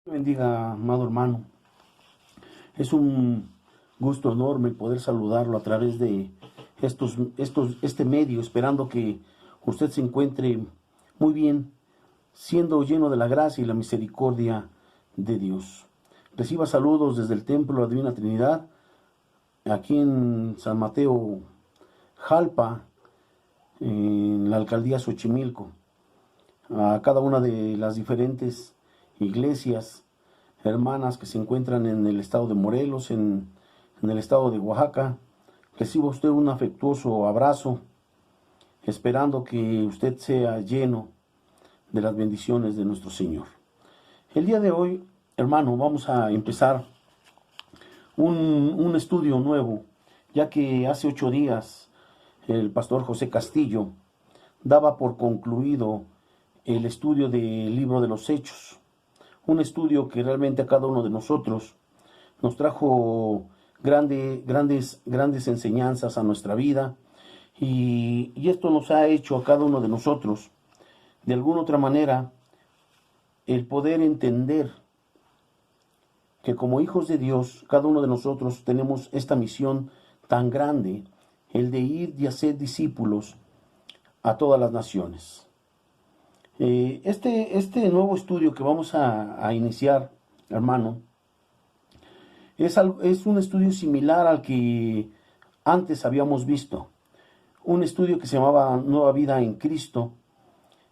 Bendiga, amado hermano. Es un gusto enorme poder saludarlo a través de este medio, esperando que usted se encuentre muy bien, siendo lleno de la gracia y la misericordia de Dios. Reciba saludos desde el Templo de la Divina Trinidad, aquí en San Mateo, Jalpa, en la alcaldía Xochimilco, a cada una de las diferentes iglesias hermanas que se encuentran en el estado de Morelos, en el estado de Oaxaca. Reciba usted un afectuoso abrazo, esperando que usted sea lleno de las bendiciones de nuestro Señor. El día de hoy, hermano, vamos a empezar un estudio nuevo, ya que hace 8 días el pastor José Castillo daba por concluido el estudio del libro de los Hechos. Un estudio que realmente a cada uno de nosotros nos trajo grandes enseñanzas a nuestra vida, y esto nos ha hecho a cada uno de nosotros, de alguna otra manera, el poder entender que como hijos de Dios, cada uno de nosotros tenemos esta misión tan grande, el de ir y hacer discípulos a todas las naciones. Este nuevo estudio que vamos a iniciar, hermano, es un estudio similar al que antes habíamos visto. Un estudio que se llamaba Nueva Vida en Cristo.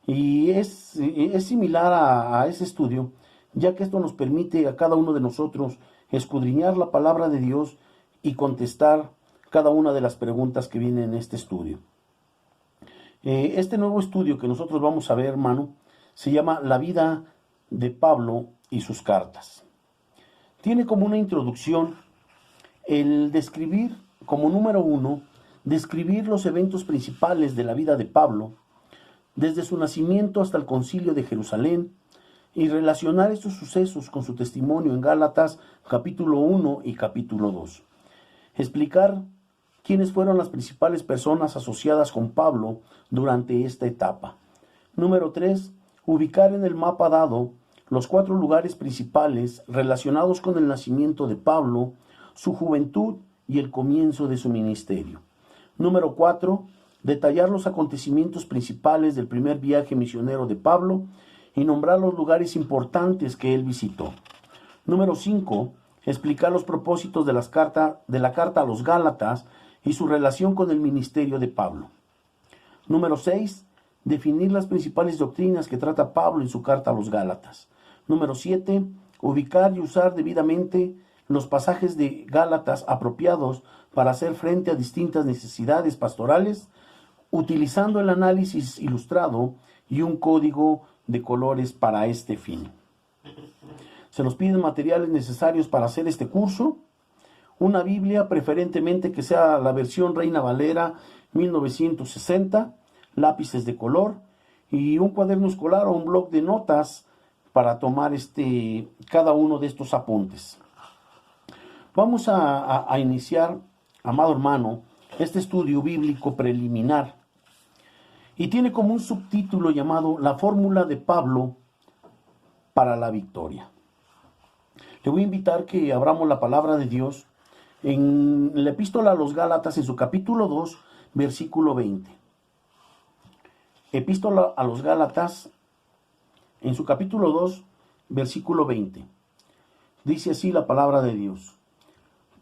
Y es similar a ese estudio, ya que esto nos permite a cada uno de nosotros escudriñar la palabra de Dios y contestar cada una de las preguntas que vienen en este estudio. Este nuevo estudio que nosotros vamos a ver, hermano, se llama La vida de Pablo y sus cartas. Tiene como una introducción el describir, como número 1, describir los eventos principales de la vida de Pablo, desde su nacimiento hasta el Concilio de Jerusalén, y relacionar estos sucesos con su testimonio en Gálatas capítulo 1 y capítulo 2. Explicar quiénes fueron las principales personas asociadas con Pablo durante esta etapa. Número 3. Ubicar en el mapa dado los 4 lugares principales relacionados con el nacimiento de Pablo, su juventud y el comienzo de su ministerio. Número 4. Detallar los acontecimientos principales del primer viaje misionero de Pablo y nombrar los lugares importantes que él visitó. Número 5. Explicar los propósitos de la carta a los Gálatas y su relación con el ministerio de Pablo. Número 6. Definir las principales doctrinas que trata Pablo en su carta a los Gálatas. Número 7. Ubicar y usar debidamente los pasajes de Gálatas apropiados para hacer frente a distintas necesidades pastorales, utilizando el análisis ilustrado y un código de colores para este fin. Se nos piden materiales necesarios para hacer este curso: una Biblia, preferentemente que sea la versión Reina Valera 1960, lápices de color y un cuaderno escolar o un bloc de notas para tomar cada uno de estos apuntes. Vamos a iniciar, amado hermano, este estudio bíblico preliminar, y tiene como un subtítulo llamado La fórmula de Pablo para la victoria. Le voy a invitar que abramos la palabra de Dios en la epístola a los Gálatas, en su capítulo 2, versículo 20. Epístola a los Gálatas, en su capítulo 2, versículo 20. Dice así la palabra de Dios: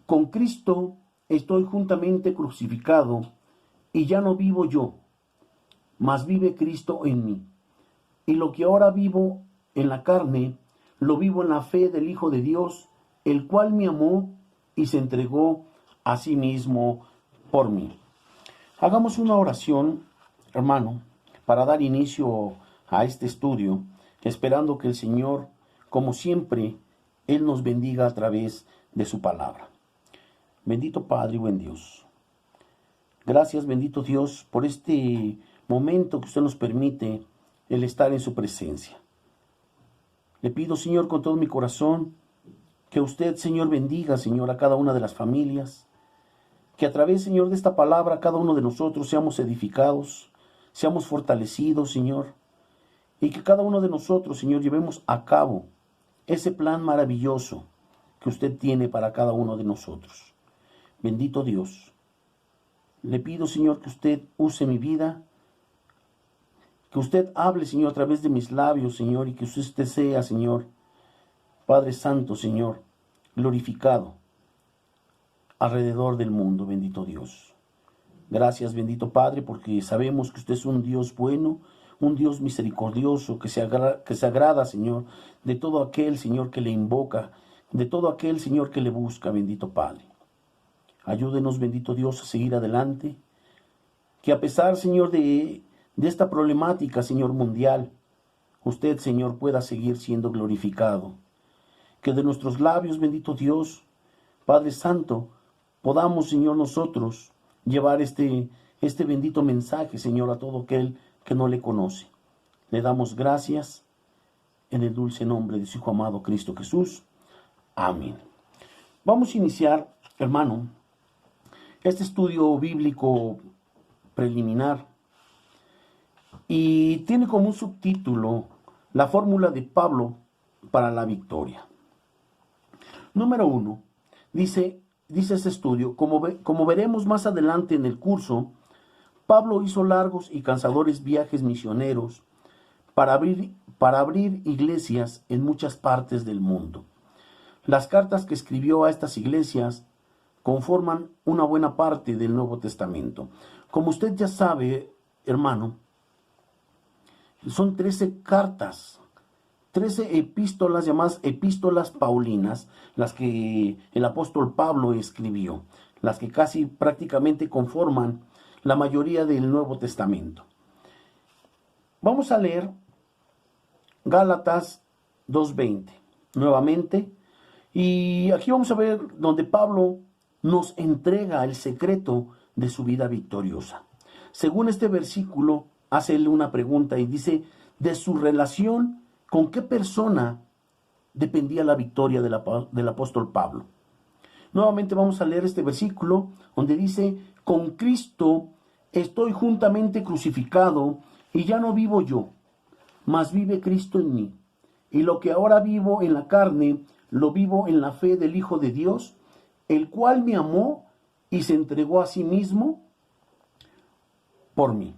Con Cristo estoy juntamente crucificado, y ya no vivo yo, mas vive Cristo en mí. Y lo que ahora vivo en la carne, lo vivo en la fe del Hijo de Dios, el cual me amó y se entregó a sí mismo por mí. Hagamos una oración, hermano, para dar inicio a este estudio, esperando que el Señor, como siempre, Él nos bendiga a través de su palabra. Bendito Padre y buen Dios. Gracias, bendito Dios, por este momento que usted nos permite el estar en su presencia. Le pido, Señor, con todo mi corazón, que usted, Señor, bendiga, Señor, a cada una de las familias, que a través, Señor, de esta palabra, cada uno de nosotros seamos edificados, seamos fortalecidos, Señor, y que cada uno de nosotros, Señor, llevemos a cabo ese plan maravilloso que usted tiene para cada uno de nosotros. Bendito Dios. Le pido, Señor, que usted use mi vida, que usted hable, Señor, a través de mis labios, Señor, y que usted sea, Señor, Padre Santo, Señor, glorificado alrededor del mundo, bendito Dios. Gracias, bendito Padre, porque sabemos que usted es un Dios bueno, un Dios misericordioso, que se agrada, Señor, de todo aquel, Señor, que le invoca, de todo aquel, Señor, que le busca, bendito Padre. Ayúdenos, bendito Dios, a seguir adelante, que a pesar, Señor, de esta problemática, Señor, mundial, usted, Señor, pueda seguir siendo glorificado. Que de nuestros labios, bendito Dios, Padre Santo, podamos, Señor, nosotros llevar este bendito mensaje, Señor, a todo aquel que no le conoce. Le damos gracias en el dulce nombre de su Hijo amado Cristo Jesús. Amén. Vamos a iniciar, hermano, este estudio bíblico preliminar y tiene como un subtítulo la fórmula de Pablo para la victoria. Número 1, dice este estudio, como veremos más adelante en el curso, Pablo hizo largos y cansadores viajes misioneros para abrir iglesias en muchas partes del mundo. Las cartas que escribió a estas iglesias conforman una buena parte del Nuevo Testamento. Como usted ya sabe, hermano, son 13 cartas, 13 epístolas llamadas epístolas paulinas, las que el apóstol Pablo escribió, las que casi prácticamente conforman la mayoría del Nuevo Testamento. Vamos a leer Gálatas 2:20 nuevamente, y aquí vamos a ver donde Pablo nos entrega el secreto de su vida victoriosa. Según este versículo, hace él una pregunta y dice, de su relación, ¿con qué persona dependía la victoria del apóstol Pablo? Nuevamente vamos a leer este versículo donde dice, con Cristo estoy juntamente crucificado y ya no vivo yo, mas vive Cristo en mí. Y lo que ahora vivo en la carne, lo vivo en la fe del Hijo de Dios, el cual me amó y se entregó a sí mismo por mí.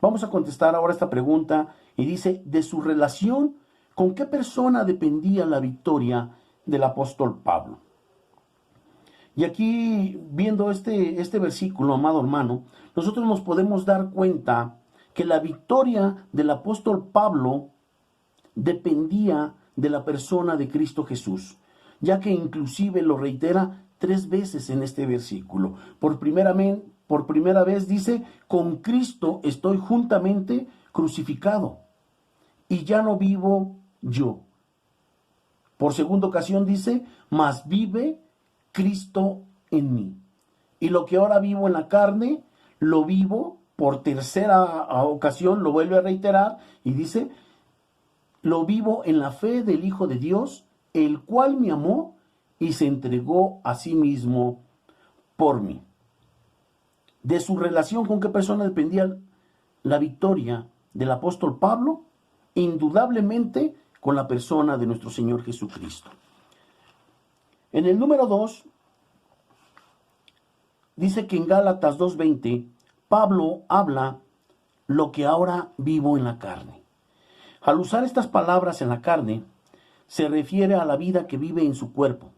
Vamos a contestar ahora esta pregunta y dice, de su relación, ¿con qué persona dependía la victoria del apóstol Pablo? Y aquí, viendo este versículo, amado hermano, nosotros nos podemos dar cuenta que la victoria del apóstol Pablo dependía de la persona de Cristo Jesús, ya que inclusive lo reitera 3 veces en este versículo. Por primera vez dice, con Cristo estoy juntamente crucificado y ya no vivo yo. Por segunda ocasión dice, mas vive Cristo en mí. Y lo que ahora vivo en la carne, lo vivo por tercera ocasión, lo vuelve a reiterar y dice, lo vivo en la fe del Hijo de Dios, el cual me amó y se entregó a sí mismo por mí. De su relación con qué persona dependía la victoria del apóstol Pablo, indudablemente con la persona de nuestro Señor Jesucristo. En el número 2, dice que en Gálatas 2:20, Pablo habla lo que ahora vivo en la carne. Al usar estas palabras en la carne, se refiere a la vida que vive en su cuerpo,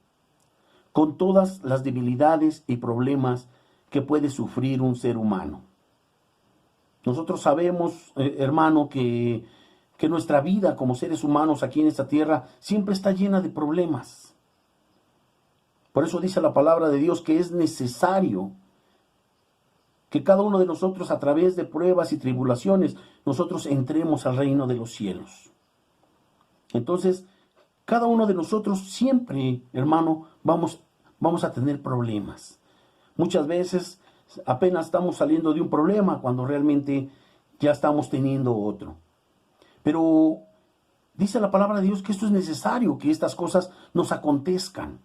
con todas las debilidades y problemas que puede sufrir un ser humano. Nosotros sabemos, hermano, que nuestra vida como seres humanos aquí en esta tierra siempre está llena de problemas. Por eso dice la palabra de Dios que es necesario que cada uno de nosotros, a través de pruebas y tribulaciones, nosotros entremos al reino de los cielos. Entonces, cada uno de nosotros siempre, hermano, vamos a tener problemas. Muchas veces apenas estamos saliendo de un problema cuando realmente ya estamos teniendo otro. Pero dice la palabra de Dios que esto es necesario, que estas cosas nos acontezcan,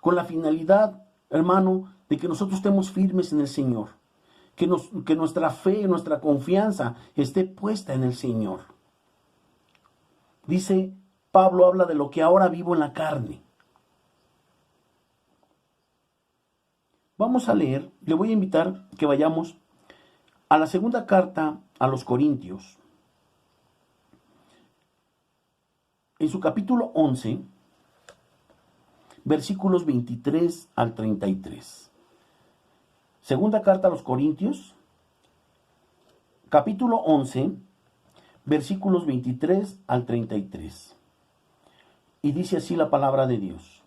con la finalidad, hermano, de que nosotros estemos firmes en el Señor, que nuestra fe, nuestra confianza esté puesta en el Señor. dice, Pablo habla de lo que ahora vivo en la carne. Vamos a leer, le voy a invitar que vayamos a la segunda carta a los Corintios. En su capítulo 11, versículos 23 al 33. Segunda carta a los Corintios, capítulo 11, versículos 23 al 33. Y dice así la palabra de Dios.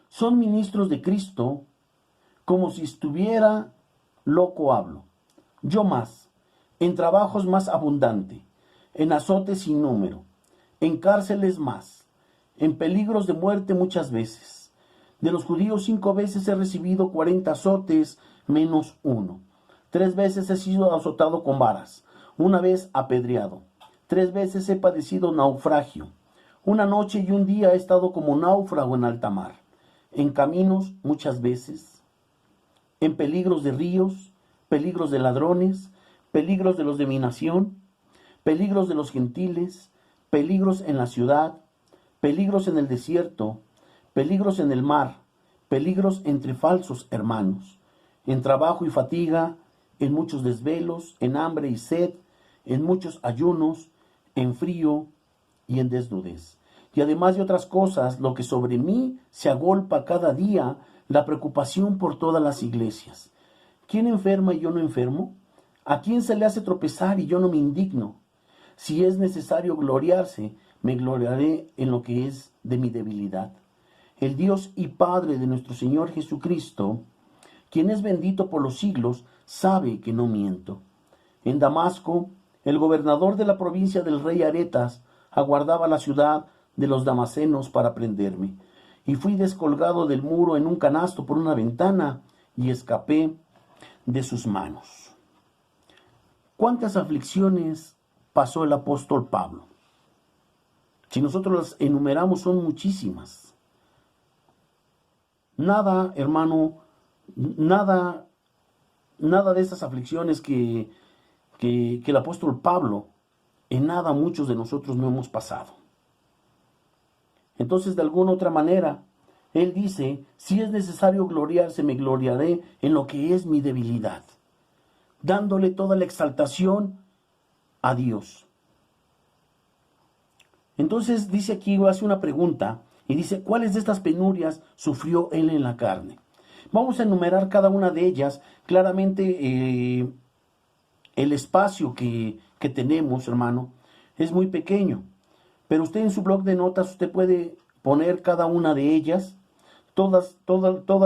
Son ministros de Cristo, como si estuviera loco hablo. Yo más, en trabajos más abundante, en azotes sin número, en cárceles más, en peligros de muerte muchas veces. De los judíos 5 veces he recibido 40 azotes menos uno. 3 veces he sido azotado con varas, una vez apedreado. 3 veces he padecido naufragio. Una noche y un día he estado como náufrago en alta mar. En caminos muchas veces, en peligros de ríos, peligros de ladrones, peligros de los de mi nación, peligros de los gentiles, peligros en la ciudad, peligros en el desierto, peligros en el mar, peligros entre falsos hermanos, en trabajo y fatiga, en muchos desvelos, en hambre y sed, en muchos ayunos, en frío y en desnudez. Y además de otras cosas, lo que sobre mí se agolpa cada día, la preocupación por todas las iglesias. ¿Quién enferma y yo no enfermo? ¿A quién se le hace tropezar y yo no me indigno? Si es necesario gloriarse, me gloriaré en lo que es de mi debilidad. El Dios y Padre de nuestro Señor Jesucristo, quien es bendito por los siglos, sabe que no miento. En Damasco, el gobernador de la provincia del rey Aretas aguardaba la ciudad de los damasenos para prenderme, y fui descolgado del muro en un canasto por una ventana y escapé de sus manos. ¿Cuántas aflicciones pasó el apóstol Pablo? Si nosotros las enumeramos, son muchísimas. Nada, hermano, nada de esas aflicciones que el apóstol Pablo, en nada muchos de nosotros no hemos pasado. Entonces, de alguna otra manera, él dice, si es necesario gloriarse, me gloriaré en lo que es mi debilidad, dándole toda la exaltación a Dios. Entonces dice aquí, hace una pregunta y dice, ¿cuáles de estas penurias sufrió él en la carne? Vamos a enumerar cada una de ellas. Claramente el espacio que tenemos, hermano, es muy pequeño. Pero usted en su blog de notas, usted puede poner cada una de ellas, todas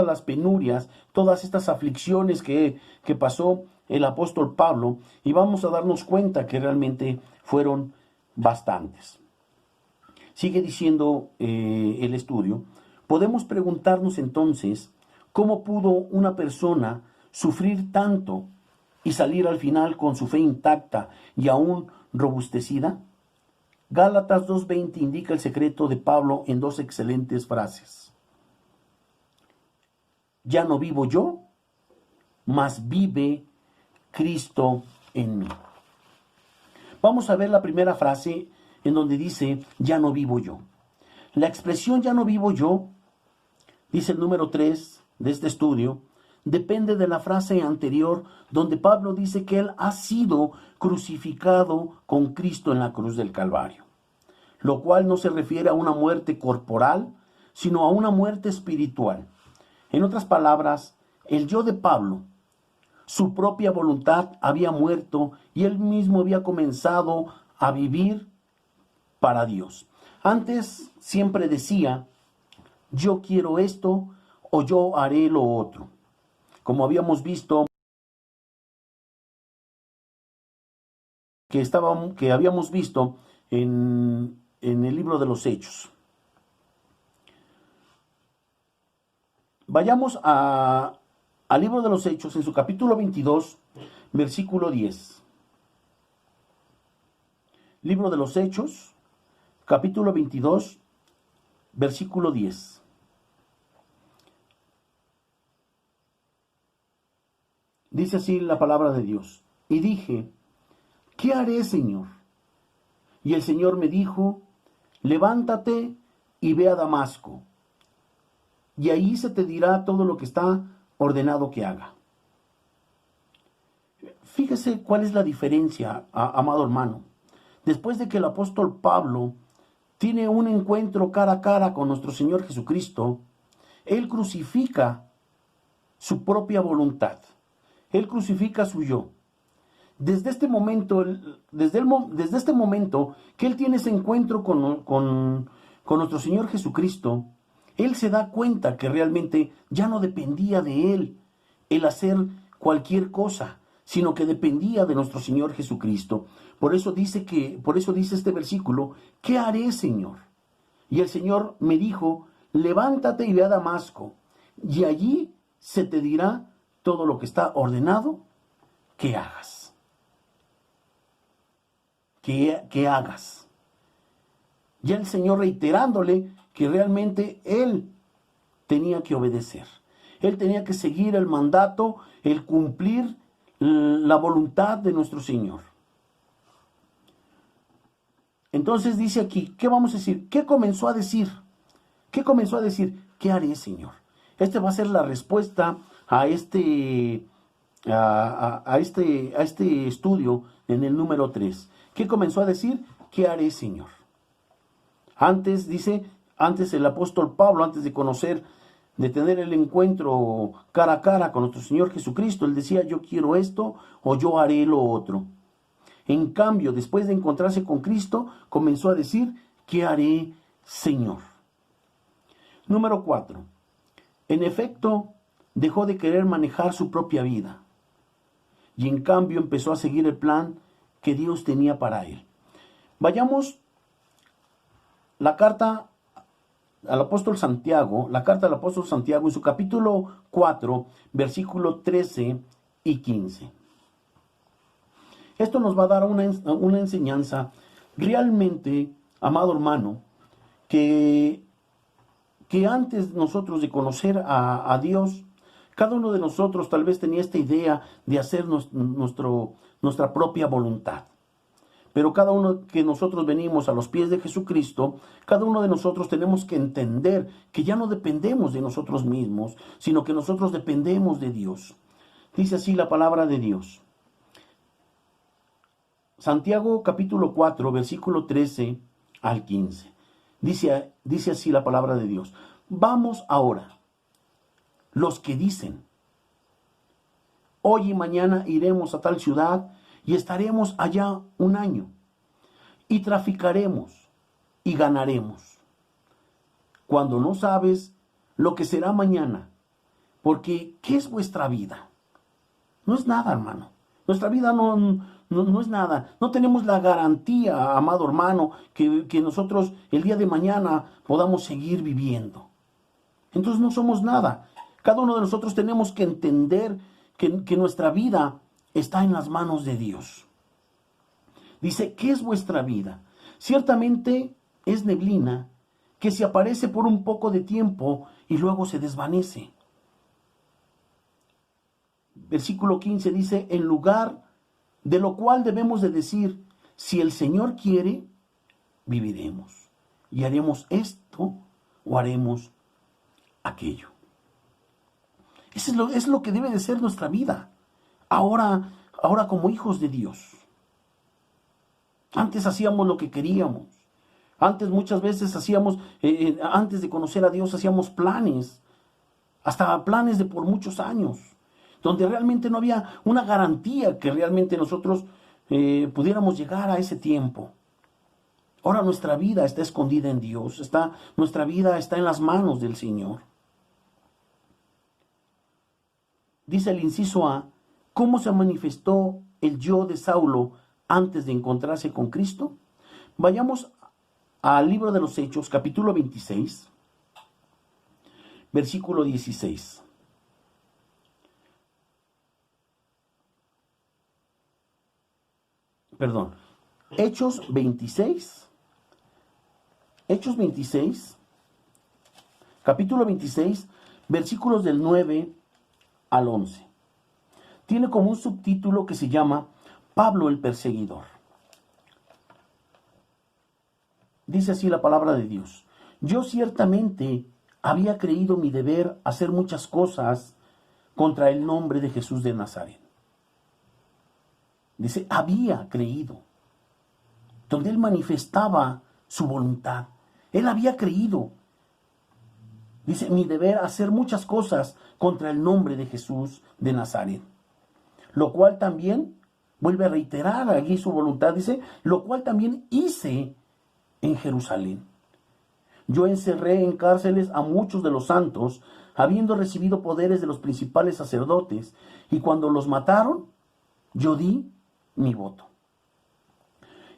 las penurias, todas estas aflicciones que pasó el apóstol Pablo, y vamos a darnos cuenta que realmente fueron bastantes. Sigue diciendo el estudio, podemos preguntarnos entonces, ¿cómo pudo una persona sufrir tanto y salir al final con su fe intacta y aún robustecida? Gálatas 2:20 indica el secreto de Pablo en 2 excelentes frases. Ya no vivo yo, mas vive Cristo en mí. Vamos a ver la primera frase en donde dice, ya no vivo yo. La expresión ya no vivo yo, dice el número 3 de este estudio, depende de la frase anterior donde Pablo dice que él ha sido crucificado con Cristo en la cruz del Calvario, lo cual no se refiere a una muerte corporal, sino a una muerte espiritual. En otras palabras, el yo de Pablo, su propia voluntad había muerto y él mismo había comenzado a vivir para Dios. Antes siempre decía, yo quiero esto o yo haré lo otro. Como habíamos visto, que habíamos visto en el libro de los Hechos. Vayamos al libro de los Hechos, en su capítulo 22, versículo 10. Libro de los Hechos, capítulo 22, versículo 10. Dice así la palabra de Dios. Y dije, ¿qué haré, Señor? Y el Señor me dijo, levántate y ve a Damasco, y ahí se te dirá todo lo que está ordenado que haga. Fíjese cuál es la diferencia, amado hermano. Después de que el apóstol Pablo tiene un encuentro cara a cara con nuestro Señor Jesucristo, él crucifica su propia voluntad. Él crucifica su yo. Desde este momento, desde este momento que él tiene ese encuentro con nuestro Señor Jesucristo, él se da cuenta que realmente ya no dependía de él el hacer cualquier cosa, sino que dependía de nuestro Señor Jesucristo. Por eso dice este versículo, ¿qué haré, Señor? Y el Señor me dijo, levántate y ve a Damasco, y allí se te dirá todo lo que está ordenado que hagas. Que hagas. Ya el Señor reiterándole que realmente él tenía que obedecer. Él tenía que seguir el mandato, el cumplir la voluntad de nuestro Señor. Entonces dice aquí, ¿qué vamos a decir? ¿Qué comenzó a decir? ¿Qué comenzó a decir? ¿Qué haré, Señor? Esta va a ser la respuesta a este estudio en el número 3. ¿Qué comenzó a decir? ¿Qué haré, Señor? Antes el apóstol Pablo, antes de tener el encuentro cara a cara con nuestro Señor Jesucristo, él decía, yo quiero esto o yo haré lo otro. En cambio, después de encontrarse con Cristo, comenzó a decir, ¿qué haré, Señor? Número 4. En efecto, dejó de querer manejar su propia vida y en cambio empezó a seguir el plan que Dios tenía para él. Vayamos la carta al apóstol Santiago, en su capítulo 4, versículo 13 y 15. Esto nos va a dar una enseñanza realmente, amado hermano, que antes nosotros de conocer a Dios, cada uno de nosotros tal vez tenía esta idea de hacer nuestra propia voluntad. Pero cada uno que nosotros venimos a los pies de Jesucristo, cada uno de nosotros tenemos que entender que ya no dependemos de nosotros mismos, sino que nosotros dependemos de Dios. Dice así la palabra de Dios. Santiago capítulo 4, versículo 13 al 15. Dice así la palabra de Dios. Vamos ahora, los que dicen, hoy y mañana iremos a tal ciudad y estaremos allá un año, y traficaremos y ganaremos, cuando no sabes lo que será mañana, porque ¿qué es vuestra vida? No es nada, hermano. Nuestra vida no es nada. No tenemos la garantía, amado hermano, que nosotros el día de mañana podamos seguir viviendo. Entonces no somos nada. Cada uno de nosotros tenemos que entender que nuestra vida está en las manos de Dios. Dice, ¿qué es vuestra vida? Ciertamente es neblina que se aparece por un poco de tiempo y luego se desvanece. Versículo 15 dice, en lugar de lo cual debemos de decir, si el Señor quiere, viviremos y haremos esto o haremos aquello. Eso es lo que debe de ser nuestra vida. Ahora como hijos de Dios. Antes hacíamos lo que queríamos. Antes muchas veces antes de conocer a Dios hacíamos planes. Hasta planes de por muchos años. Donde realmente no había una garantía que realmente nosotros pudiéramos llegar a ese tiempo. Ahora nuestra vida está escondida en Dios. Nuestra vida está en las manos del Señor. Dice el inciso A, ¿cómo se manifestó el yo de Saulo antes de encontrarse con Cristo? Vayamos al libro de los Hechos, capítulo 26, versículo 16. Perdón, Hechos 26, capítulo 26, versículos del 9 al 11. Tiene como un subtítulo que se llama Pablo el perseguidor. Dice así la palabra de Dios. Yo ciertamente había creído mi deber hacer muchas cosas contra el nombre de Jesús de Nazaret. Dice, había creído. Donde él manifestaba su voluntad. Él había creído. Dice, mi deber hacer muchas cosas contra el nombre de Jesús de Nazaret. Lo cual también, vuelve a reiterar aquí su voluntad, dice, lo cual también hice en Jerusalén. Yo encerré en cárceles a muchos de los santos, habiendo recibido poderes de los principales sacerdotes, y cuando los mataron, yo di mi voto.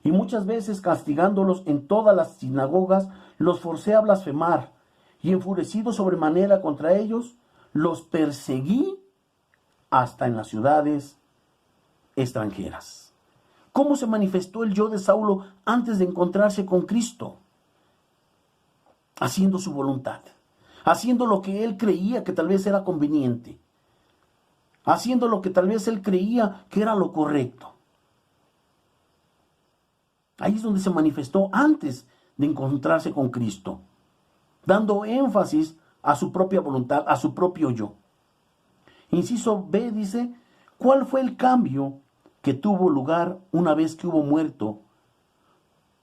Y muchas veces castigándolos en todas las sinagogas, los forcé a blasfemar, y enfurecido sobremanera contra ellos, los perseguí hasta en las ciudades extranjeras. ¿Cómo se manifestó el yo de Saulo antes de encontrarse con Cristo? Haciendo su voluntad, haciendo lo que él creía que tal vez era conveniente, haciendo lo que tal vez él creía que era lo correcto. Ahí es donde se manifestó antes de encontrarse con Cristo, dando énfasis a su propia voluntad, a su propio yo. Inciso B dice, ¿cuál fue el cambio que tuvo lugar una vez que hubo muerto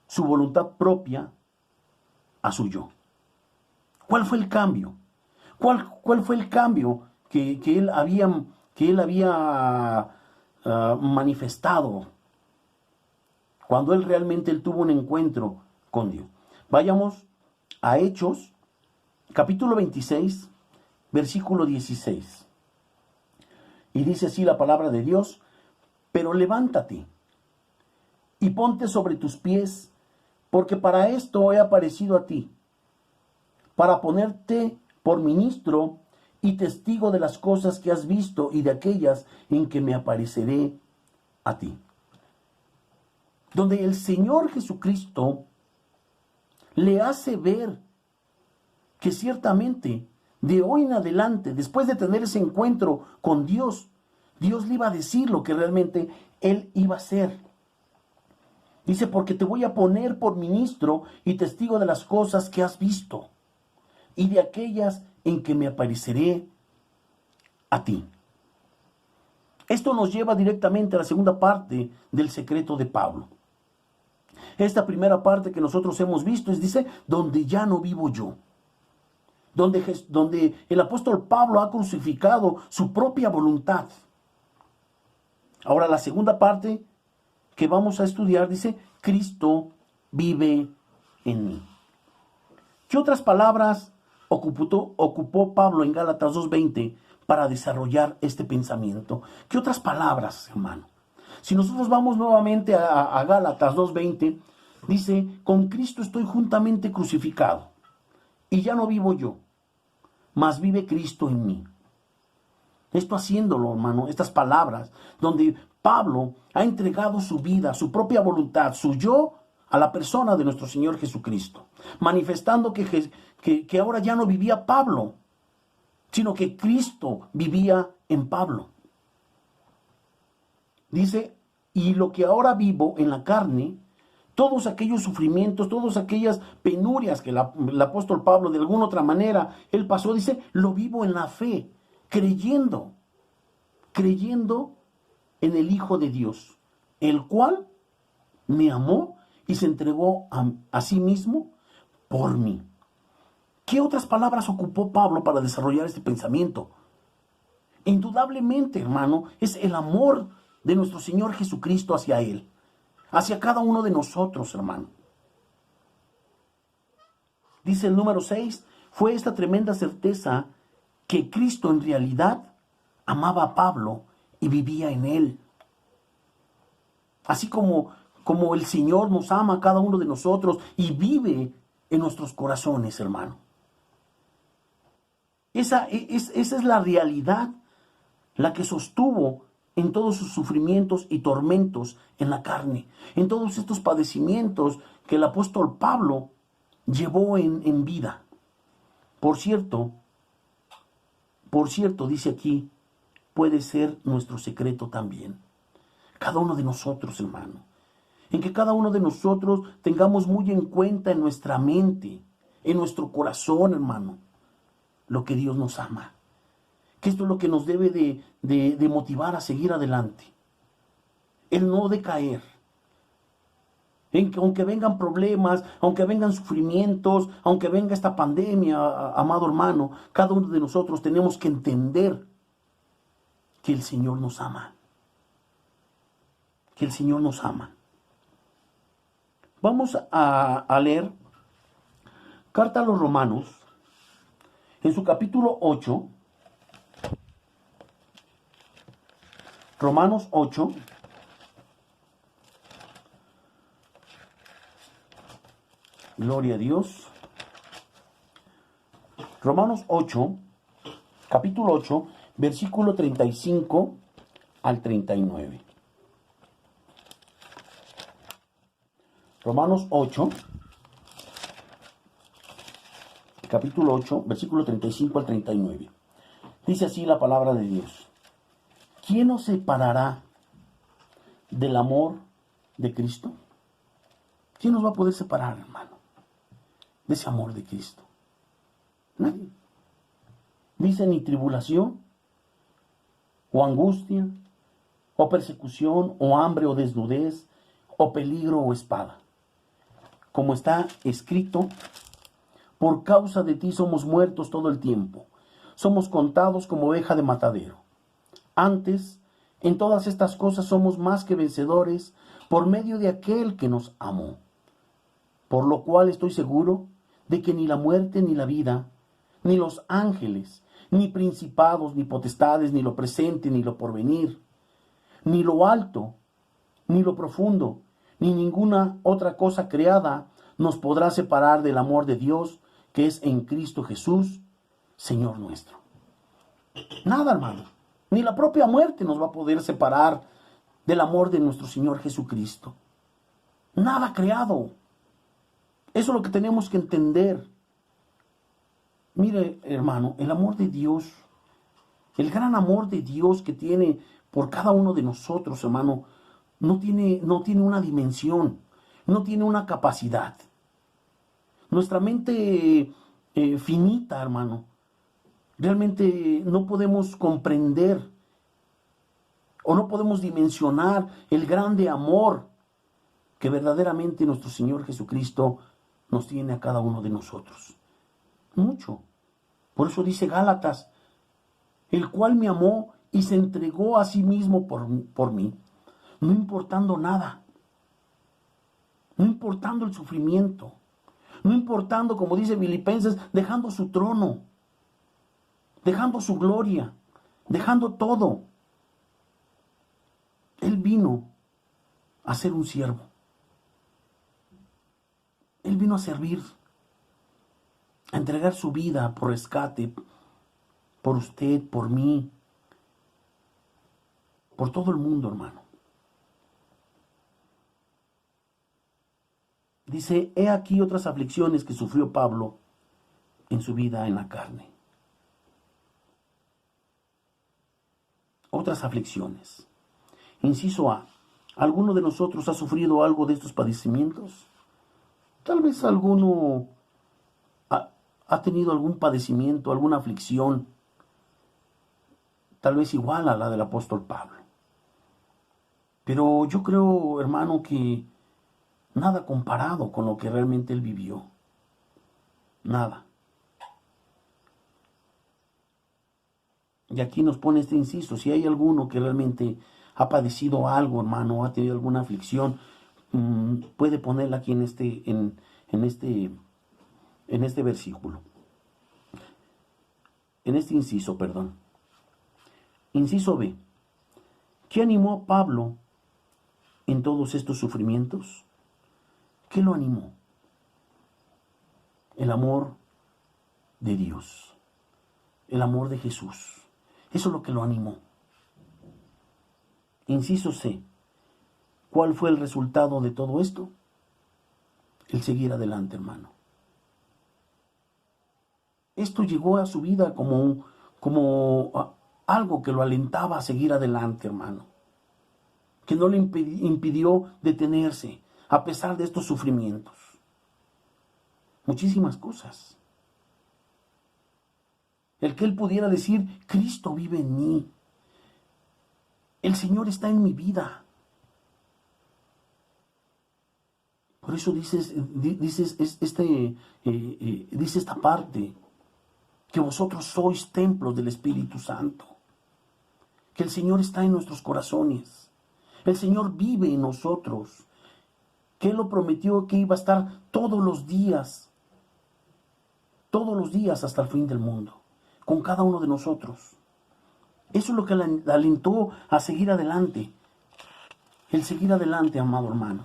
su voluntad propia a su yo? ¿Cuál fue el cambio? ¿Cuál fue el cambio que él había manifestado cuando él tuvo un encuentro con Dios? Vayamos a Hechos, capítulo 26, versículo 16. Y dice así la palabra de Dios, pero levántate y ponte sobre tus pies, porque para esto he aparecido a ti, para ponerte por ministro y testigo de las cosas que has visto y de aquellas en que me apareceré a ti. Donde el Señor Jesucristo le hace ver que ciertamente de hoy en adelante, después de tener ese encuentro con Dios, Dios le iba a decir lo que realmente él iba a hacer. Dice, porque te voy a poner por ministro y testigo de las cosas que has visto y de aquellas en que me apareceré a ti. Esto nos lleva directamente a la segunda parte del secreto de Pablo. Esta primera parte que nosotros hemos visto dice, donde ya no vivo yo. Donde el apóstol Pablo ha crucificado su propia voluntad. Ahora la segunda parte que vamos a estudiar dice, Cristo vive en mí. ¿Qué otras palabras ocupó Pablo en Gálatas 2:20 para desarrollar este pensamiento? ¿Qué otras palabras, hermano? Si nosotros vamos nuevamente a Gálatas 2:20, dice, con Cristo estoy juntamente crucificado, y ya no vivo yo, mas vive Cristo en mí. Esto haciéndolo, hermano, estas palabras, donde Pablo ha entregado su vida, su propia voluntad, su yo, a la persona de nuestro Señor Jesucristo, manifestando que ahora ya no vivía Pablo, sino que Cristo vivía en Pablo. Dice, y lo que ahora vivo en la carne, todos aquellos sufrimientos, todas aquellas penurias que el apóstol Pablo de alguna otra manera, él pasó, dice, lo vivo en la fe, creyendo en el Hijo de Dios, el cual me amó y se entregó a sí mismo por mí. ¿Qué otras palabras ocupó Pablo para desarrollar este pensamiento? Indudablemente, hermano, es el amor de nuestro Señor Jesucristo hacia Él, hacia cada uno de nosotros, hermano. Dice el número 6, fue esta tremenda certeza que Cristo en realidad amaba a Pablo y vivía en él. Así como el Señor nos ama a cada uno de nosotros y vive en nuestros corazones, hermano. Esa es la realidad, la que sostuvo en todos sus sufrimientos y tormentos en la carne, en todos estos padecimientos que el apóstol Pablo llevó en vida. Por cierto, dice aquí, puede ser nuestro secreto también. Cada uno de nosotros, hermano. en que cada uno de nosotros tengamos muy en cuenta en nuestra mente, en nuestro corazón, hermano, lo que Dios nos ama. Que esto es lo que nos debe de motivar a seguir adelante. El no decaer. En que aunque vengan problemas, aunque vengan sufrimientos, aunque venga esta pandemia, amado hermano, cada uno de nosotros tenemos que entender que el Señor nos ama. Que el Señor nos ama. Vamos a leer Carta a los Romanos, en su capítulo 8, Romanos 8, gloria a Dios. Romanos 8, capítulo 8, versículo 35 al 39. Romanos 8, capítulo 8, versículo 35 al 39. Dice así la palabra de Dios. ¿Quién nos separará del amor de Cristo? ¿Quién nos va a poder separar, hermano, de ese amor de Cristo? Nadie. Dice ni tribulación, o angustia, o persecución, o hambre, o desnudez, o peligro, o espada. Como está escrito, por causa de ti somos muertos todo el tiempo. Somos contados como oveja de matadero. Antes, en todas estas cosas somos más que vencedores por medio de aquel que nos amó. Por lo cual estoy seguro de que ni la muerte ni la vida, ni los ángeles, ni principados, ni potestades, ni lo presente, ni lo porvenir, ni lo alto, ni lo profundo, ni ninguna otra cosa creada nos podrá separar del amor de Dios que es en Cristo Jesús, Señor nuestro. Nada, hermano. Ni la propia muerte nos va a poder separar del amor de nuestro Señor Jesucristo. Nada creado. Eso es lo que tenemos que entender. Mire, hermano, el amor de Dios, el gran amor de Dios que tiene por cada uno de nosotros, hermano, no tiene una dimensión, no tiene una capacidad. Nuestra mente finita, hermano, realmente no podemos comprender o no podemos dimensionar el grande amor que verdaderamente nuestro Señor Jesucristo nos tiene a cada uno de nosotros. Mucho. Por eso dice Gálatas, el cual me amó y se entregó a sí mismo por mí, no importando nada, no importando el sufrimiento, no importando, como dice Filipenses, dejando su trono, dejando su gloria, dejando todo. Él vino a ser un siervo. Él vino a servir, a entregar su vida por rescate, por usted, por mí, por todo el mundo, hermano. Dice, he aquí otras aflicciones que sufrió Pablo en su vida en la carne. Otras aflicciones. Inciso A. ¿Alguno de nosotros ha sufrido algo de estos padecimientos? Tal vez alguno ha tenido algún padecimiento, alguna aflicción, tal vez igual a la del apóstol Pablo. Pero yo creo, hermano, que nada comparado con lo que realmente él vivió. Nada. Y aquí nos pone este inciso. Si hay alguno que realmente ha padecido algo, hermano, ha tenido alguna aflicción, puede ponerla aquí en este versículo. En este inciso, perdón. Inciso B. ¿Qué animó a Pablo en todos estos sufrimientos? ¿Qué lo animó? El amor de Dios. El amor de Jesús. Eso es lo que lo animó. Inciso C. ¿Cuál fue el resultado de todo esto? El seguir adelante, hermano. Esto llegó a su vida como algo que lo alentaba a seguir adelante, hermano. que no le impidió detenerse a pesar de estos sufrimientos. Muchísimas cosas. El que él pudiera decir, Cristo vive en mí. El Señor está en mi vida. Por eso dice esta parte, que vosotros sois templos del Espíritu Santo, que el Señor está en nuestros corazones, el Señor vive en nosotros, que Él lo prometió que iba a estar todos los días hasta el fin del mundo, con cada uno de nosotros. Eso es lo que le alentó a seguir adelante, el seguir adelante, amado hermano.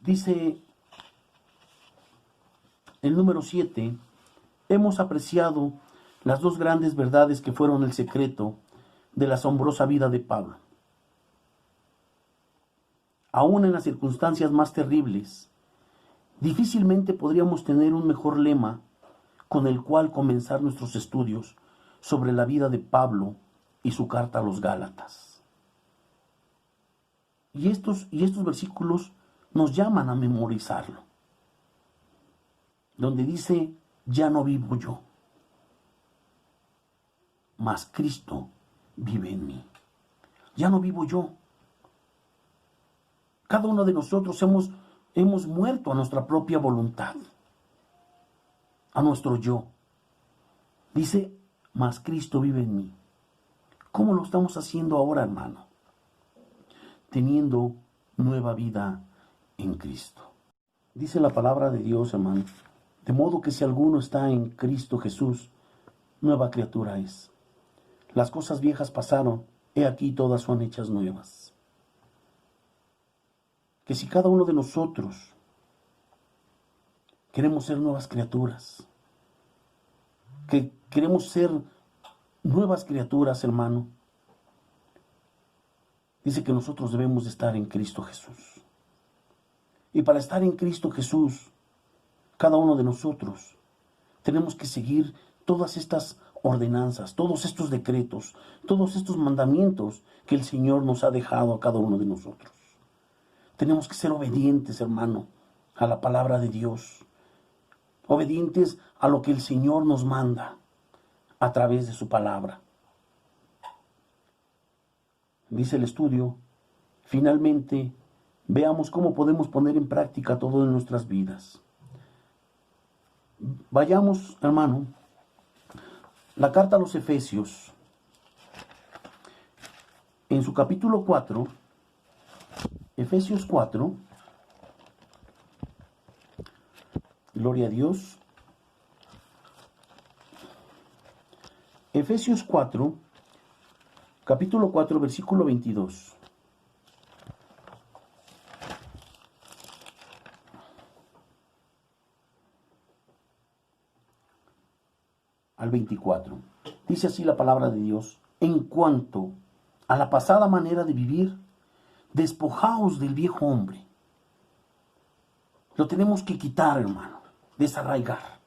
Dice el número 7, hemos apreciado las dos grandes verdades que fueron el secreto de la asombrosa vida de Pablo. Aún en las circunstancias más terribles, difícilmente podríamos tener un mejor lema con el cual comenzar nuestros estudios sobre la vida de Pablo y su carta a los Gálatas. Y estos versículos nos llaman a memorizarlo, donde dice, ya no vivo yo, mas Cristo vive en mí. Ya no vivo yo. Cada uno de nosotros hemos muerto a nuestra propia voluntad, a nuestro yo. Dice, mas Cristo vive en mí. ¿Cómo lo estamos haciendo ahora, hermano? Teniendo nueva vida en Cristo. Dice la palabra de Dios, hermano, de modo que si alguno está en Cristo Jesús, nueva criatura es. Las cosas viejas pasaron, he aquí todas son hechas nuevas. Que si cada uno de nosotros queremos ser nuevas criaturas, que queremos ser nuevas criaturas, hermano, dice que nosotros debemos de estar en Cristo Jesús. Y para estar en Cristo Jesús, cada uno de nosotros tenemos que seguir todas estas ordenanzas, todos estos decretos, todos estos mandamientos que el Señor nos ha dejado a cada uno de nosotros. Tenemos que ser obedientes, hermano, a la palabra de Dios, obedientes a lo que el Señor nos manda a través de su palabra. Dice el estudio, finalmente, veamos cómo podemos poner en práctica todo en nuestras vidas. Vayamos, hermano, la carta a los Efesios, en su capítulo 4, Efesios 4, gloria a Dios. Efesios 4, capítulo 4, versículo 22. Al 24. Dice así la palabra de Dios. En cuanto a la pasada manera de vivir, despojaos del viejo hombre. Lo tenemos que quitar, hermano, desarraigar.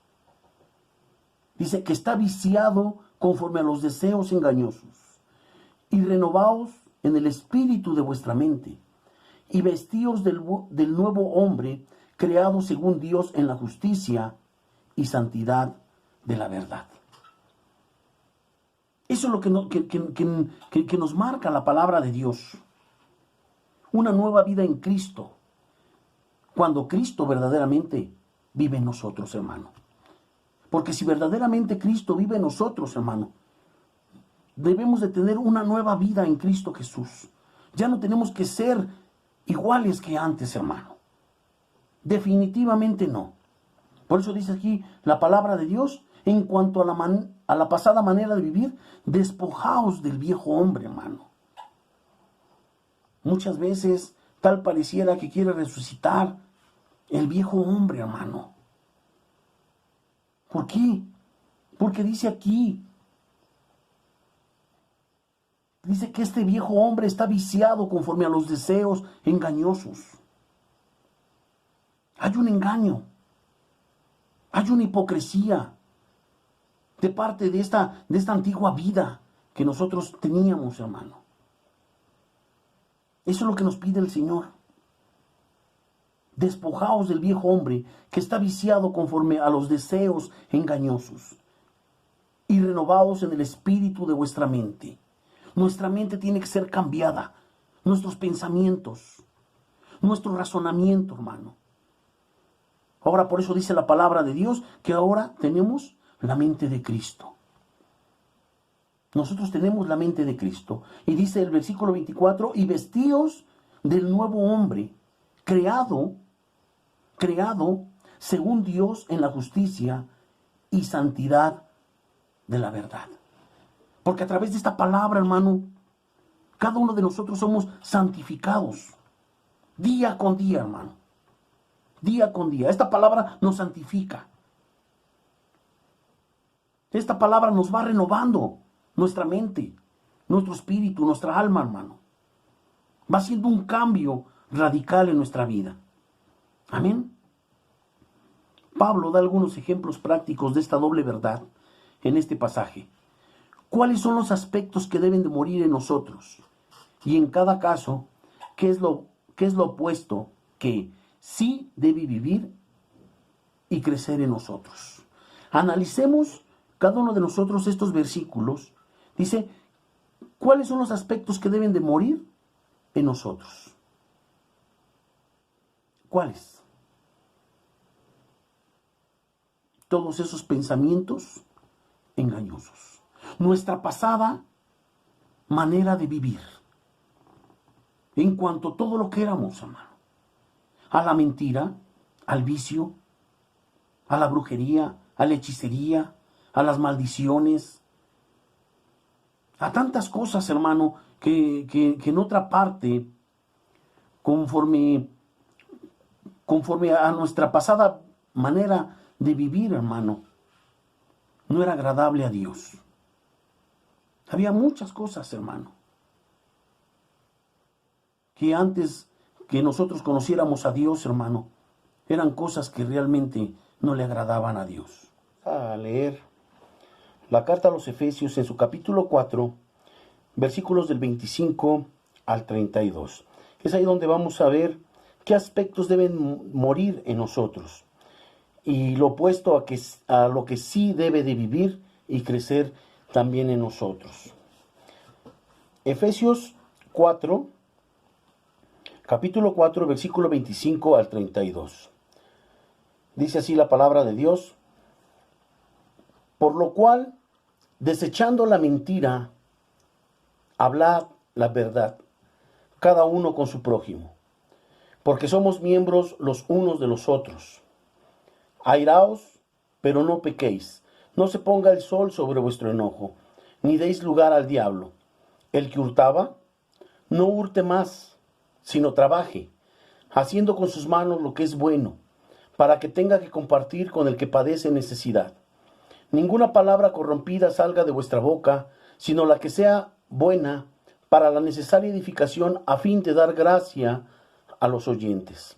Dice que está viciado conforme a los deseos engañosos. Y renovaos en el espíritu de vuestra mente. Y vestíos del nuevo hombre, creado según Dios en la justicia y santidad de la verdad. Eso es lo que nos marca la palabra de Dios. Una nueva vida en Cristo. Cuando Cristo verdaderamente vive en nosotros, hermano. Porque si verdaderamente Cristo vive en nosotros, hermano, debemos de tener una nueva vida en Cristo Jesús. Ya no tenemos que ser iguales que antes, hermano. Definitivamente no. Por eso dice aquí la palabra de Dios, en cuanto a la pasada manera de vivir, despojaos del viejo hombre, hermano. Muchas veces tal pareciera que quiere resucitar el viejo hombre, hermano. ¿Por qué? Porque dice aquí, dice que este viejo hombre está viciado conforme a los deseos engañosos. Hay un engaño, hay una hipocresía de parte de esta antigua vida que nosotros teníamos, hermano. Eso es lo que nos pide el Señor. Despojaos del viejo hombre que está viciado conforme a los deseos engañosos y renovaos en el espíritu de vuestra mente. Nuestra mente tiene que ser cambiada, nuestros pensamientos, nuestro razonamiento, hermano. Ahora por eso dice la palabra de Dios que ahora tenemos la mente de Cristo. Nosotros tenemos la mente de Cristo. Y dice el versículo 24, y vestíos del nuevo hombre, creado según Dios en la justicia y santidad de la verdad. Porque a través de esta palabra, hermano, cada uno de nosotros somos santificados. Día con día, hermano. Día con día. Esta palabra nos santifica. Esta palabra nos va renovando nuestra mente, nuestro espíritu, nuestra alma, hermano. Va haciendo un cambio radical en nuestra vida. Amén. Pablo da algunos ejemplos prácticos de esta doble verdad en este pasaje. ¿Cuáles son los aspectos que deben de morir en nosotros? Y en cada caso, ¿qué es lo opuesto que sí debe vivir y crecer en nosotros? Analicemos cada uno de nosotros estos versículos. Dice, ¿cuáles son los aspectos que deben de morir en nosotros? ¿Cuáles? Todos esos pensamientos engañosos. Nuestra pasada manera de vivir. En cuanto a todo lo que éramos, hermano. A la mentira, al vicio, a la brujería, a la hechicería, a las maldiciones, a tantas cosas, hermano, que en otra parte, conforme a nuestra pasada manera de vivir, hermano, no era agradable a Dios. Había muchas cosas, hermano, que antes que nosotros conociéramos a Dios, hermano, eran cosas que realmente no le agradaban a Dios. A leer la carta a los Efesios en su capítulo 4, versículos del 25 al 32. Es ahí donde vamos a ver qué aspectos deben morir en nosotros y lo opuesto a lo que sí debe de vivir y crecer también en nosotros. Efesios 4, capítulo 4, versículo 25 al 32. Dice así la palabra de Dios: por lo cual, desechando la mentira, hablad la verdad, cada uno con su prójimo, porque somos miembros los unos de los otros. Airaos, pero no pequéis. No se ponga el sol sobre vuestro enojo, ni deis lugar al diablo. El que hurtaba, no hurte más, sino trabaje, haciendo con sus manos lo que es bueno, para que tenga que compartir con el que padece necesidad. Ninguna palabra corrompida salga de vuestra boca, sino la que sea buena para la necesaria edificación, a fin de dar gracia a los oyentes.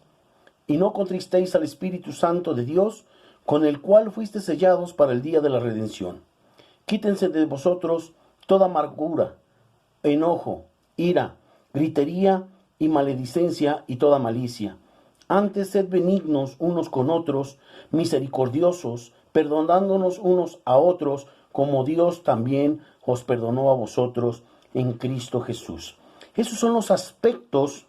Y no contristéis al Espíritu Santo de Dios, con el cual fuisteis sellados para el día de la redención. Quítense de vosotros toda amargura, enojo, ira, gritería y maledicencia y toda malicia. Antes sed benignos unos con otros, misericordiosos, perdonándonos unos a otros, como Dios también os perdonó a vosotros en Cristo Jesús. Esos son los aspectos,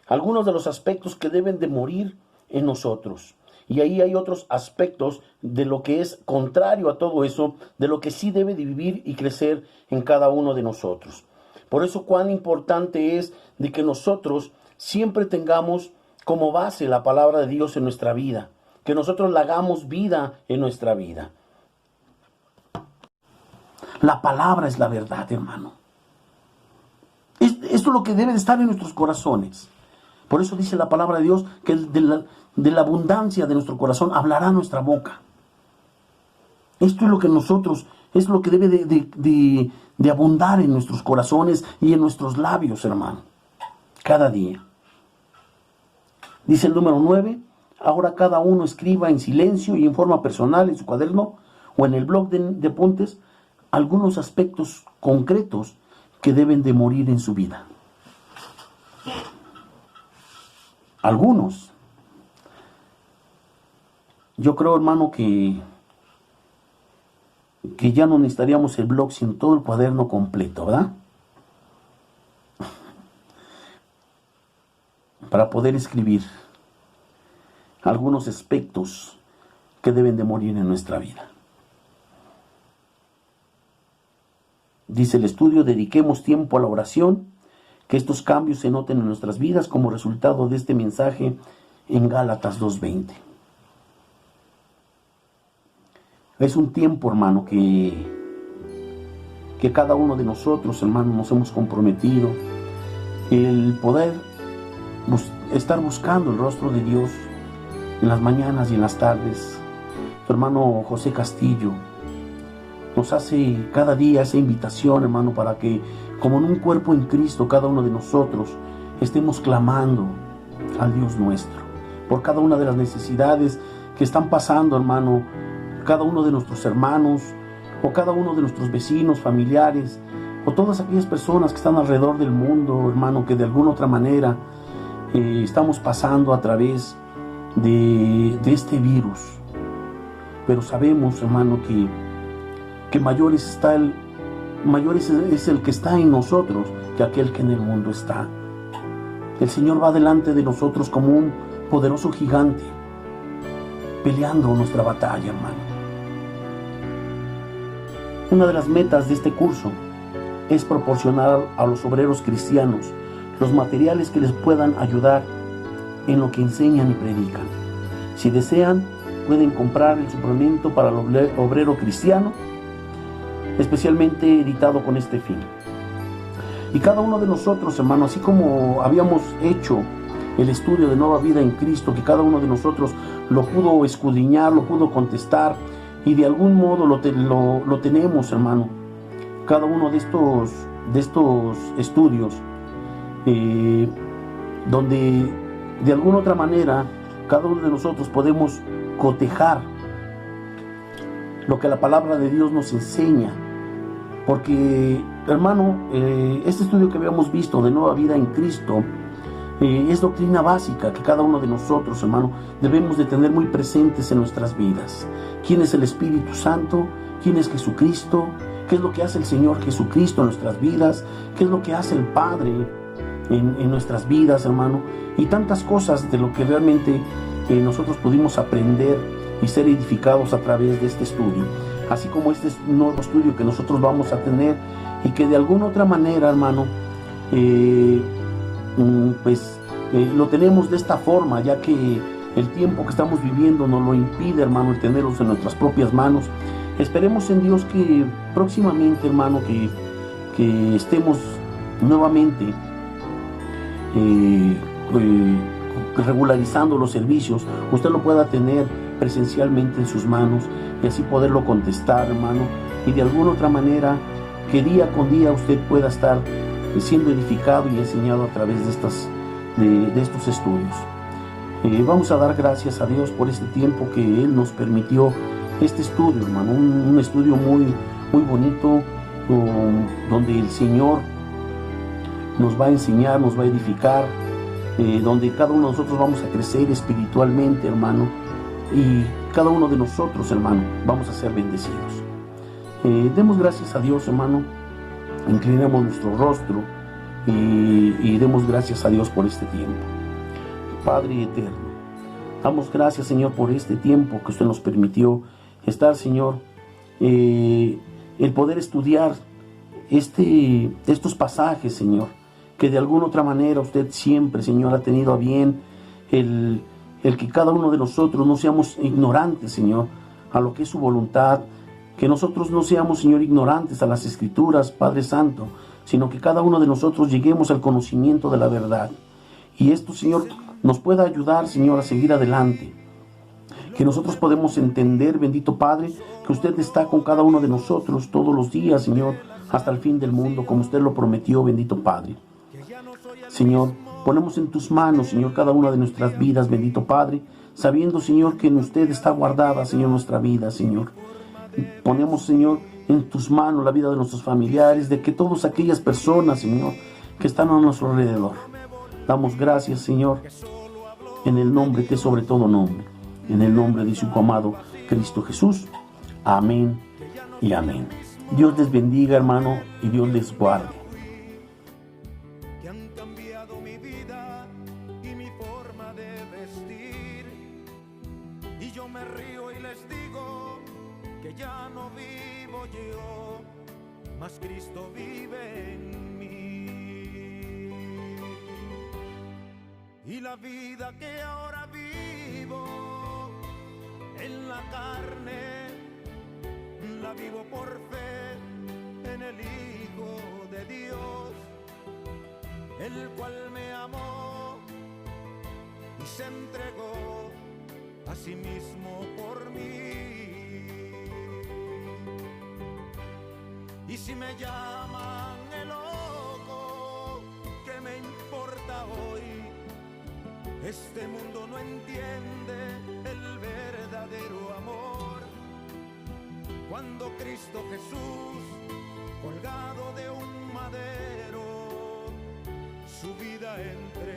algunos de los aspectos que deben de morir en nosotros. Y ahí hay otros aspectos de lo que es contrario a todo eso, de lo que sí debe de vivir y crecer en cada uno de nosotros. Por eso cuán importante es de que nosotros siempre tengamos como base la palabra de Dios en nuestra vida, que nosotros la hagamos vida en nuestra vida. La palabra es la verdad, hermano. Esto es lo que debe de estar en nuestros corazones. Por eso dice la palabra de Dios que de la abundancia de nuestro corazón hablará nuestra boca. Esto es lo que nosotros, es lo que debe de abundar en nuestros corazones y en nuestros labios, hermano, cada día. Dice el número 9, ahora cada uno escriba en silencio y en forma personal en su cuaderno o en el blog de apuntes algunos aspectos concretos que deben de morir en su vida. algunos. Yo creo, hermano, que ya no necesitaríamos el blog, sino todo el cuaderno completo, ¿verdad? Para poder escribir algunos aspectos que deben de morir en nuestra vida. Dice el estudio: dediquemos tiempo a la oración, que estos cambios se noten en nuestras vidas como resultado de este mensaje en Gálatas 2:20. Es un tiempo, hermano, que cada uno de nosotros, hermano, nos hemos comprometido el poder estar buscando el rostro de Dios en las mañanas y en las tardes. Tu hermano José Castillo nos hace cada día esa invitación, hermano, para que, como en un cuerpo en Cristo, cada uno de nosotros estemos clamando al Dios nuestro por cada una de las necesidades que están pasando, hermano, cada uno de nuestros hermanos, o cada uno de nuestros vecinos, familiares, o todas aquellas personas que están alrededor del mundo, hermano, que de alguna otra manera estamos pasando a través de este virus. Pero sabemos, hermano, que mayor es el que está en nosotros que aquel que en el mundo está. El Señor va delante de nosotros como un poderoso gigante, peleando nuestra batalla, hermano. Una de las metas de este curso es proporcionar a los obreros cristianos los materiales que les puedan ayudar en lo que enseñan y predican. Si desean, pueden comprar el suplemento para el obrero cristiano, especialmente editado con este fin. Y cada uno de nosotros, hermano, así como habíamos hecho el estudio de Nueva Vida en Cristo, que cada uno de nosotros lo pudo escudriñar, lo pudo contestar, y de algún modo lo tenemos, hermano. Cada uno de estos estudios, donde de alguna otra manera cada uno de nosotros podemos cotejar lo que la palabra de Dios nos enseña. Porque, hermano, este estudio que habíamos visto de Nueva Vida en Cristo es doctrina básica que cada uno de nosotros, hermano, debemos de tener muy presentes en nuestras vidas. ¿Quién es el Espíritu Santo? ¿Quién es Jesucristo? ¿Qué es lo que hace el Señor Jesucristo en nuestras vidas? ¿Qué es lo que hace el Padre en nuestras vidas, hermano? Y tantas cosas de lo que realmente nosotros pudimos aprender y ser edificados a través de este estudio. Así como este nuevo estudio que nosotros vamos a tener, y que de alguna otra manera, hermano, lo tenemos de esta forma, ya que el tiempo que estamos viviendo nos lo impide, hermano, el tenerlos en nuestras propias manos. Esperemos en Dios que próximamente, hermano, que estemos nuevamente regularizando los servicios, usted lo pueda tener presencialmente en sus manos y así poderlo contestar, hermano, y de alguna otra manera que día con día usted pueda estar siendo edificado y enseñado a través de estos estudios. Vamos a dar gracias a Dios por este tiempo que Él nos permitió este estudio, hermano, un estudio muy, muy bonito, donde el Señor nos va a enseñar, nos va a edificar, donde cada uno de nosotros vamos a crecer espiritualmente, hermano, y cada uno de nosotros, hermano, vamos a ser bendecidos. Demos gracias a Dios, hermano, inclinemos nuestro rostro y demos gracias a Dios por este tiempo. Padre eterno, damos gracias, Señor, por este tiempo que usted nos permitió estar, Señor, el poder estudiar estos pasajes, Señor, que de alguna otra manera usted siempre, Señor, ha tenido a bien el que cada uno de nosotros no seamos ignorantes, Señor, a lo que es su voluntad, que nosotros no seamos, Señor, ignorantes a las Escrituras, Padre Santo, sino que cada uno de nosotros lleguemos al conocimiento de la verdad. Y esto, Señor, nos pueda ayudar, Señor, a seguir adelante. Que nosotros podemos entender, bendito Padre, que usted está con cada uno de nosotros todos los días, Señor, hasta el fin del mundo, como usted lo prometió, bendito Padre. Señor, ponemos en tus manos, Señor, cada una de nuestras vidas, bendito Padre, sabiendo, Señor, que en usted está guardada, Señor, nuestra vida, Señor. Ponemos, Señor, en tus manos la vida de nuestros familiares, de que todas aquellas personas, Señor, que están a nuestro alrededor, Damos gracias, Señor, en el nombre que es sobre todo nombre, en el nombre de su amado Cristo Jesús. Amén y amén. Dios les bendiga, hermano, y Dios les guarde. Que han cambiado mi vida y mi forma de vestir. Y yo me río y les digo que ya no vivo yo, mas Cristo vive en mí. Y la vida que ahora vivo en la carne, la vivo por fe en el Hijo de Dios, el cual me amó y se entregó a sí mismo por mí. Y si me llaman el loco, ¿qué me importa hoy? Este mundo no entiende el verdadero amor. Cuando Cristo Jesús, colgado de un madero, su vida entregó.